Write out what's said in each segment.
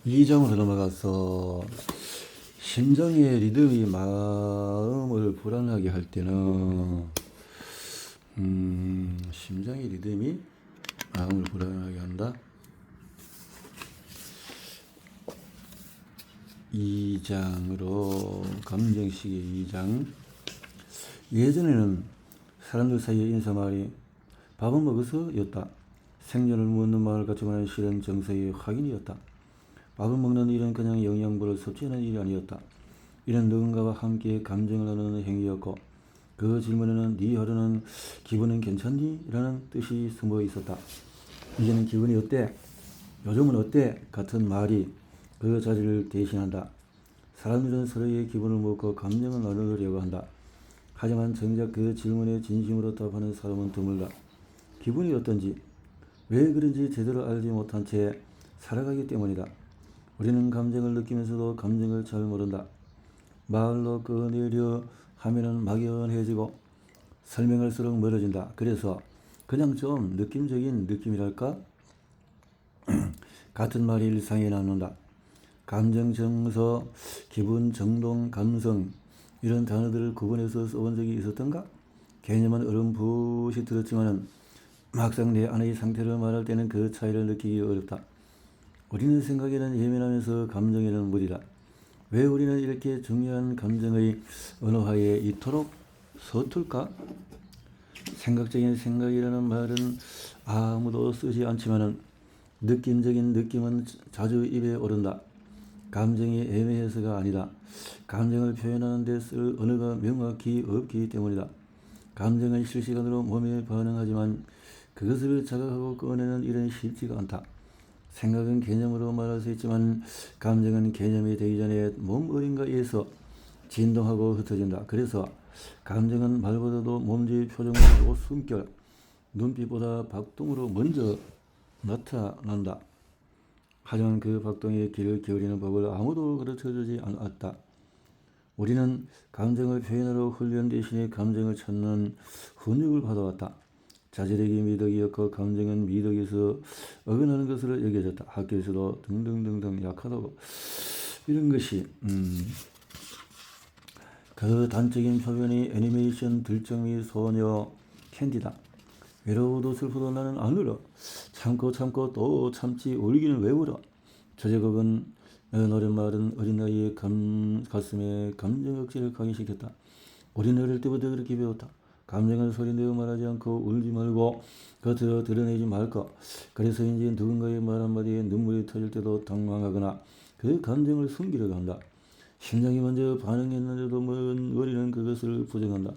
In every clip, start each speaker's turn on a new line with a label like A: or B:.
A: 2장으로 넘어가서 심장의 리듬이 마음을 불안하게 할 때는 심장의 리듬이 마음을 불안하게 한다. 2장으로 감정식의 2장. 예전에는 사람들 사이의 인사말이 밥은 먹어서 였다. 생존을 묻는 말을 갖추고는 실은 정서의 확인이었다. 밥을 먹는 일은 그냥 영양분을 섭취하는 일이 아니었다. 이는 누군가와 함께 감정을 나누는 행위였고, 그 질문에는 네 하루는 기분은 괜찮니? 라는 뜻이 숨어 있었다. 이제는 기분이 어때? 요즘은 어때? 같은 말이 그 자리를 대신한다. 사람들은 서로의 기분을 묻고 감정을 나누려고 한다. 하지만 정작 그 질문에 진심으로 답하는 사람은 드물다. 기분이 어떤지, 왜 그런지 제대로 알지 못한 채 살아가기 때문이다. 우리는 감정을 느끼면서도 감정을 잘 모른다. 말로 꺼내려 하면은 막연해지고 설명할수록 멀어진다. 그래서 그냥 좀 느낌적인 느낌이랄까? 같은 말이 일상에 나눈다. 감정, 정서, 기분, 정동, 감성 이런 단어들을 구분해서 써본 적이 있었던가? 개념은 어렴풋이 들었지만은 막상 내 안의 상태를 말할 때는 그 차이를 느끼기 어렵다. 우리는 생각에는 예민하면서 감정에는 무디다. 왜 우리는 이렇게 중요한 감정의 언어화에 이토록 서툴까? 생각적인 생각이라는 말은 아무도 쓰지 않지만은 느낌적인 느낌은 자주 입에 오른다. 감정이 애매해서가 아니다. 감정을 표현하는 데 쓸 언어가 명확히 없기 때문이다. 감정은 실시간으로 몸에 반응하지만 그것을 자각하고 꺼내는 일은 쉽지가 않다. 생각은 개념으로 말할 수 있지만 감정은 개념이 되기 전에 몸 어딘가에서 진동하고 흩어진다. 그래서 감정은 말보다도 몸짓, 표정으로 숨결, 눈빛보다 박동으로 먼저 나타난다. 하지만 그 박동에 귀를 기울이는 법을 아무도 가르쳐주지 않았다. 우리는 감정을 표현하러 훈련 대신에 감정을 찾는 훈육을 받아왔다. 자질력이 미덕이었고 감정은 미덕에서 어긋나는 것으로 여겨졌다. 학교에서도 등등등등 약하다고. 이런 것이 그 단적인 표현이 애니메이션 들정미 소녀 캔디다. 외로워도 슬퍼도 나는 안 울어. 참고 또 참지 울기는 왜 울어. 저제곡은 노랫말은 어린 나이에 가슴에 감정 억지를 각인시켰다. 우리는 어릴 때부터 그렇게 배웠다. 감정을 소리내어 말하지 않고 울지 말고 겉으로 드러내지 말고. 그래서인지 누군가의 말 한마디에 눈물이 터질 때도 당황하거나 그 감정을 숨기려고 한다. 심장이 먼저 반응했는데도 머리는 그것을 부정한다.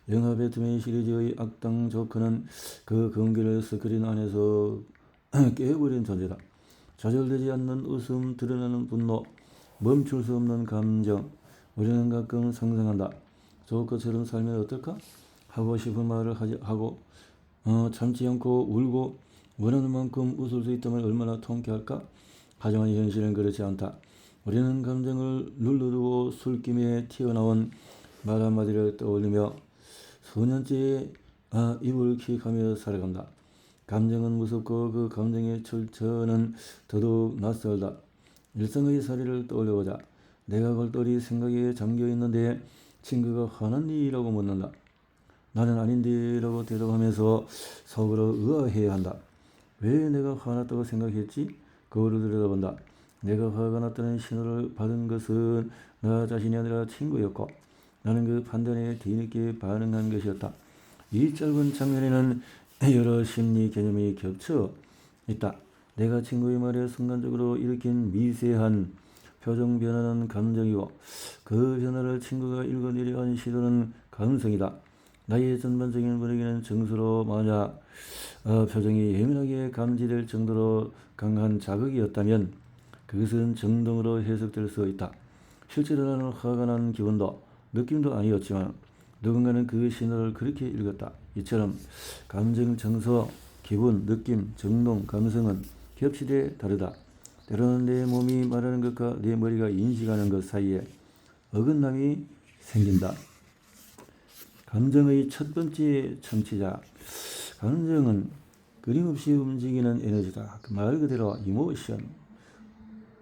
A: 영화 배트맨 시리즈의 악당 조커는 그 경계를 스크린 안에서 깨버린 존재다. 조절되지 않는 웃음, 드러나는 분노, 멈출 수 없는 감정. 우리는 가끔 상상한다. 조커처럼 살면 어떨까? 하고 싶은 말을 하고 참지 않고 울고 원하는 만큼 웃을 수 있다면 얼마나 통쾌할까? 하지만 현실은 그렇지 않다. 우리는 감정을 눌러두고 술김에 튀어나온 말 한마디를 떠올리며 수년째 입을 킥하며 살아간다. 감정은 무섭고 그 감정의 출처는 더더욱 낯설다. 일상의 사리를 떠올려보자. 내가 골똘히 생각에 잠겨있는데 친구가 화났니? 라고 묻는다. 나는 아닌데 라고 대답하면서 속으로 의아해야 한다. 왜 내가 화났다고 생각했지? 거울을 들여다본다. 내가 화가 났다는 신호를 받은 것은 나 자신이 아니라 친구였고 나는 그 판단에 뒤늦게 반응한 것이었다. 이 짧은 장면에는 여러 심리 개념이 겹쳐 있다. 내가 친구의 말에 순간적으로 일으킨 미세한 표정 변화는 감정이고 그 변화를 친구가 읽어내려 한 시도는 감성이다. 나의 전반적인 분위기는 정서로 만약 표정이 예민하게 감지될 정도로 강한 자극이었다면 그것은 정동으로 해석될 수 있다. 실제로 나는 화가 난 기분도 느낌도 아니었지만 누군가는 그 신호를 그렇게 읽었다. 이처럼 감정, 정서, 기분, 느낌, 정동, 감성은 겹치되 다르다. 때로는 내 몸이 말하는 것과 내 머리가 인식하는 것 사이에 어긋남이 생긴다. 감정의 첫 번째 청취자. 감정은 끊임없이 움직이는 에너지다. 그 말 그대로 이모션.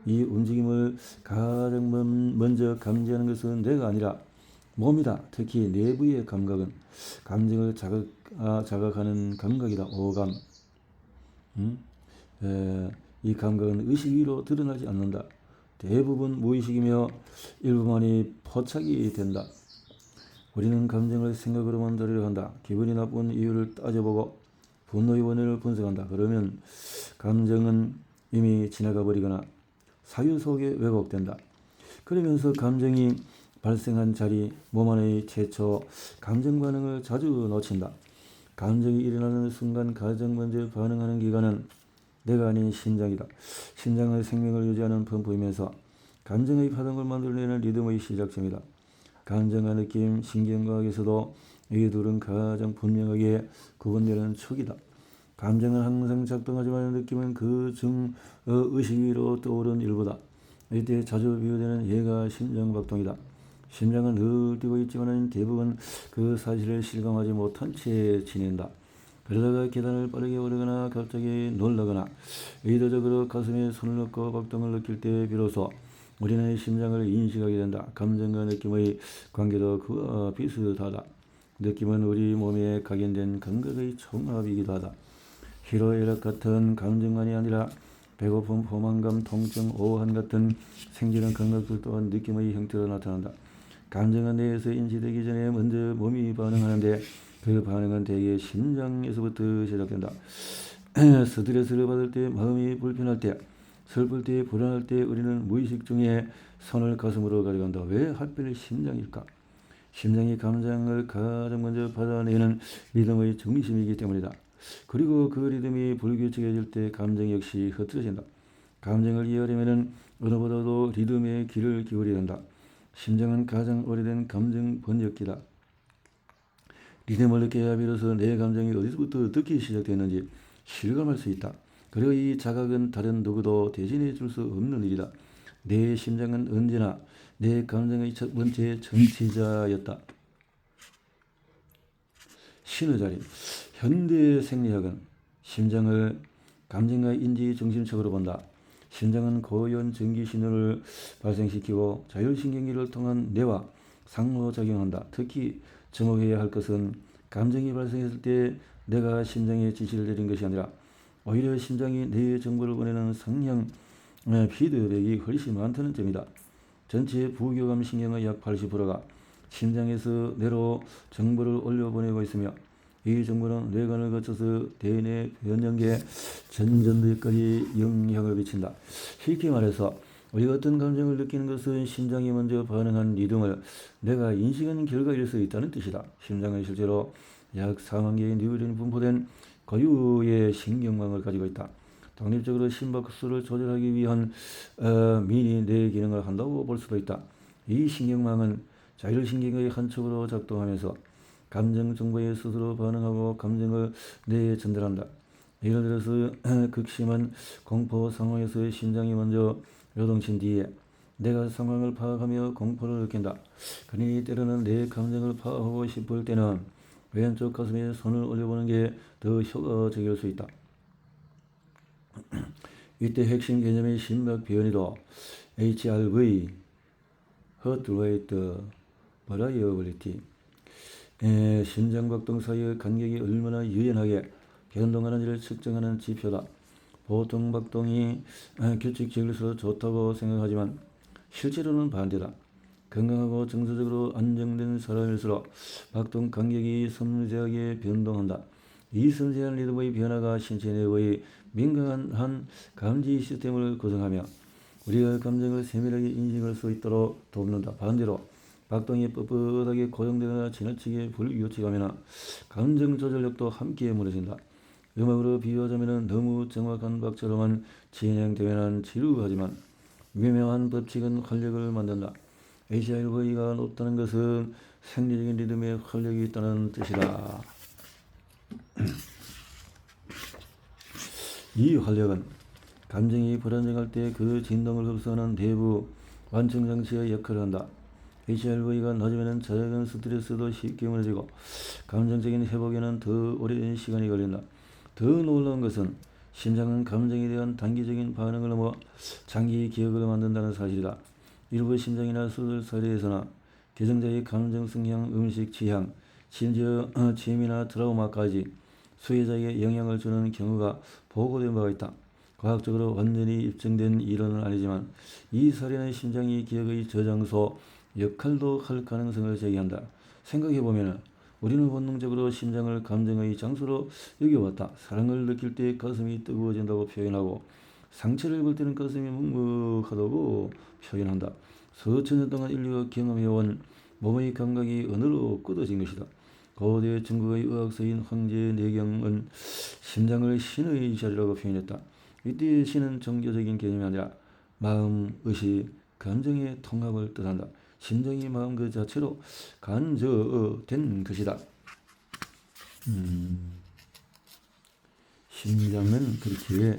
A: 이 움직임을 가장 먼저 감지하는 것은 뇌가 아니라 몸이다. 특히 내부의 감각은 감정을 자각하는 감각이다. 오감. 이 감각은 의식 위로 드러나지 않는다. 대부분 무의식이며 일부만이 포착이 된다. 우리는 감정을 생각으로 만들려고 한다. 기분이 나쁜 이유를 따져보고 분노의 원인을 분석한다. 그러면 감정은 이미 지나가 버리거나 사유 속에 왜곡된다. 그러면서 감정이 발생한 자리, 몸 안의 최초 감정 반응을 자주 놓친다. 감정이 일어나는 순간 가장 먼저 반응하는 기관은 내가 아닌 심장이다. 심장의 생명을 유지하는 펌프이면서 감정의 파동을 만들어내는 리듬의 시작점이다. 감정과 느낌, 신경과학에서도 이 둘은 가장 분명하게 구분되는 축이다. 감정은 항상 작동하지만 느낌은 그 의식 위로 떠오른 일부다. 이때 자주 비유되는 예가 심장박동이다. 심장은 늘 뛰고 있지만 대부분 그 사실을 실감하지 못한 채 지낸다. 그러다가 계단을 빠르게 오르거나 갑자기 놀라거나 의도적으로 가슴에 손을 넣고 박동을 느낄 때 비로소 우리는 심장을 인식하게 된다. 감정과 느낌의 관계도 그와 비슷하다. 느낌은 우리 몸에 각인된 감각의 총합이기도 하다. 희로애락 같은 감정만이 아니라 배고픔, 포만감, 통증, 오한 같은 생기는 감각들 또한 느낌의 형태로 나타난다. 감정은 뇌에서 인지되기 전에 먼저 몸이 반응하는데 그 반응은 대개 심장에서부터 시작된다. 스트레스를 받을 때, 마음이 불편할 때, 슬플 때, 불안할 때 우리는 무의식 중에 손을 가슴으로 가져간다. 왜 하필 심장일까? 심장이 감정을 가장 먼저 받아내는 리듬의 중심이기 때문이다. 그리고 그 리듬이 불규칙해질 때 감정 역시 흐트러진다. 감정을 이해하려면 언어보다도 리듬에 귀를 기울여야 한다. 심장은 가장 오래된 감정 번역기다. 리듬을 느껴야 비로소 내 감정이 어디서부터 어떻게 시작됐는지 실감할 수 있다. 그리고 이 자각은 다른 누구도 대신해 줄 수 없는 일이다. 내 심장은 언제나 내 감정의 첫 번째 정치자였다. 신의 자리. 현대 생리학은 심장을 감정과 인지 중심적으로 본다. 심장은 고연 전기 신호를 발생시키고 자율신경계를 통한 뇌와 상호작용한다. 특히 주목해야 할 것은 감정이 발생했을 때 내가 심장에 지시를 내린 것이 아니라 오히려 심장이 뇌에 정보를 보내는 상향 피드백이 훨씬 많다는 점이다. 전체 부교감 신경의 약 80%가 심장에서 뇌로 정보를 올려보내고 있으며 이 정보는 뇌관을 거쳐서 대뇌 변연계 전전두에까지 영향을 미친다. 쉽게 말해서 우리가 어떤 감정을 느끼는 것은 심장이 먼저 반응한 리듬을 뇌가 인식하는 결과일 수 있다는 뜻이다. 심장은 실제로 약 4만 개의 뉴런이 분포된 고유의 신경망을 가지고 있다. 독립적으로 심박수를 조절하기 위한 미니 뇌 기능을 한다고 볼 수도 있다. 이 신경망은 자율신경의 한 척으로 작동하면서 감정 정보에 스스로 반응하고 감정을 뇌에 전달한다. 예를 들어서 극심한 공포 상황에서 심장이 먼저 요동친 뒤에 내가 상황을 파악하며 공포를 느낀다. 그러니 때로는 내 감정을 파악하고 싶을 때는 왼쪽 가슴에 손을 올려보는 게 더 효과적일 수 있다. 이때 핵심 개념의 심박 변이도 HRV, Heart Rate Variability, 심장박동 사이의 간격이 얼마나 유연하게 변동하는지를 측정하는 지표다. 보통 박동이 규칙적일수록 좋다고 생각하지만 실제로는 반대다. 건강하고 정서적으로 안정된 사람일수록 박동 간격이 섬세하게 변동한다. 이 섬세한 리듬의 변화가 신체 내의 민감한 감지 시스템을 구성하며 우리가 감정을 세밀하게 인식할 수 있도록 돕는다. 반대로 박동이 뻣뻣하게 고정되거나 지나치게 불규칙하면 감정 조절력도 함께 무너진다. 음악으로 비유하자면 너무 정확한 박자로만 진행되면 지루하지만 유명한 법칙은 활력을 만든다. HRV가 높다는 것은 생리적인 리듬에 활력이 있다는 뜻이다. 이 활력은 감정이 불안정할 때 그 진동을 흡수하는 내부 완충장치의 역할을 한다. HRV가 낮으면 작은 스트레스도 쉽게 무너지고 감정적인 회복에는 더 오랜 시간이 걸린다. 더 놀라운 것은 심장은 감정에 대한 단기적인 반응을 넘어 장기 기억을 만든다는 사실이다. 일부 심장이나 수술 사례에서는 개정자의 감정 성향, 음식 취향, 심지어 취미나 트라우마까지 수혜자에게 영향을 주는 경우가 보고된 바가 있다. 과학적으로 완전히 입증된 이론은 아니지만 이 사례는 심장이 기억의 저장소 역할도 할 가능성을 제기한다. 생각해보면 우리는 본능적으로 심장을 감정의 장소로 여겨왔다. 사랑을 느낄 때 가슴이 뜨거워진다고 표현하고 상처를 볼 때는 가슴이 먹먹하다고 표현한다. 수천 년 동안 인류가 경험해온 몸의 감각이 언어로 끊어진 것이다. 고대 중국의 의학서인 황제내경은 심장을 신의 자리라고 표현했다. 이때 신은 종교적인 개념이 아니라 마음, 의식, 감정의 통합을 뜻한다. 심장이 마음 그 자체로 간접된 것이다. 심장은 그렇게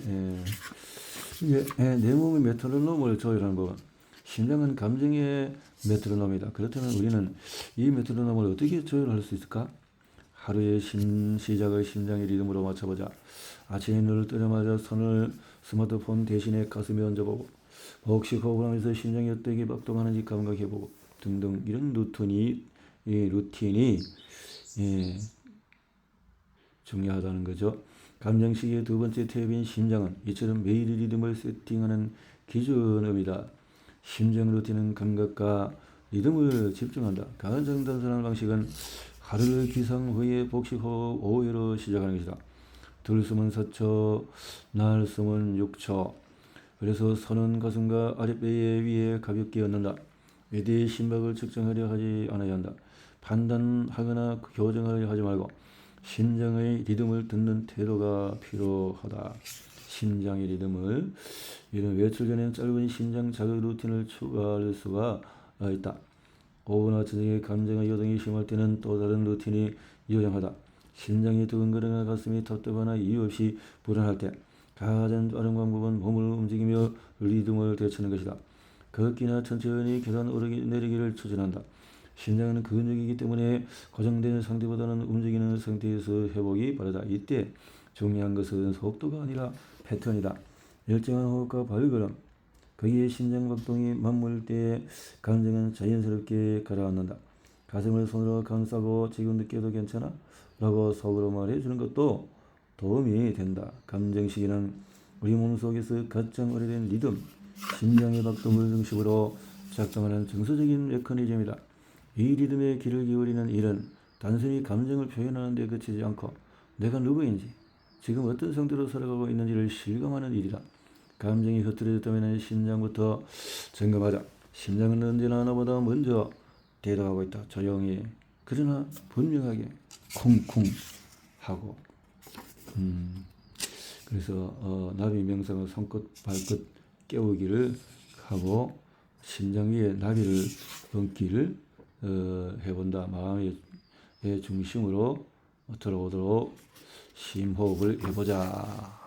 A: 내 몸의 메트로놈을 조율하는 법은 심장은 감정의 메트로놈이다. 그렇다면 우리는 이 메트로놈을 어떻게 조율할 수 있을까? 하루의 시작을 심장의 리듬으로 맞춰보자. 아침에 눈을 뜨자마자 손을 스마트폰 대신에 가슴에 얹어보고 혹시 호흡을 하면서 심장이 어떻게 박동하는지 감각해보고 등등 이런 루틴이 중요하다는 거죠. 감정시계의 두 번째 탭인 심장은 이처럼 매일의 리듬을 세팅하는 기준음이다. 심장 루틴은 감각과 리듬을 집중한다. 가장 단순한 방식은 하루를 기상 후에 복식호흡 5회로 시작하는 것이다. 들숨은 4초, 날숨은 6초. 그래서 손은 가슴과 아랫배 위에 가볍게 얹는다. 이때 심박을 측정하려 하지 않아야 한다. 판단하거나 교정하려 하지 말고 심장의 리듬을 듣는 태도가 필요하다. 심장의 리듬을 이런 외출 전에는 짧은 심장 자극 루틴을 추가할 수가 있다. 오후나 저녁에 감정의 요동이 심할 때는 또 다른 루틴이 유용하다. 심장이 두근거리거나 가슴이 답답하거나 이유 없이 불안할 때 가장 빠른 방법은 몸을 움직이며 리듬을 되찾는 것이다. 걷기나 천천히 계단 오르기 내리기를 추천한다. 심장은 근육이기 때문에 고정된 상태보다는 움직이는 상태에서 회복이 빠르다. 이때 중요한 것은 속도가 아니라 패턴이다. 일정한 호흡과 발걸음, 거기에 심장 박동이 맞물 때 감정은 자연스럽게 가라앉는다. 가슴을 손으로 감싸고 지금 느껴도 괜찮아? 라고 속으로 말해주는 것도 도움이 된다. 감정시계는 우리 몸속에서 가장 오래된 리듬, 심장의 박동을 중심으로 작동하는 정서적인 메커니즘이다. 이 리듬에 귀를 기울이는 일은 단순히 감정을 표현하는 데 그치지 않고 내가 누구인지, 지금 어떤 상태로 살아가고 있는지를 실감하는 일이다. 감정이 흐트러졌다면 심장부터 점검하자. 심장은 언제나 나보다 먼저 대답하고 있다. 조용히 그러나 분명하게 쿵쿵 하고 그래서 나비 명상을 손끝 발끝 깨우기를 하고 심장 위에 나비를 얹기를 해본다. 마음의 중심으로 들어오도록 심호흡을 해보자.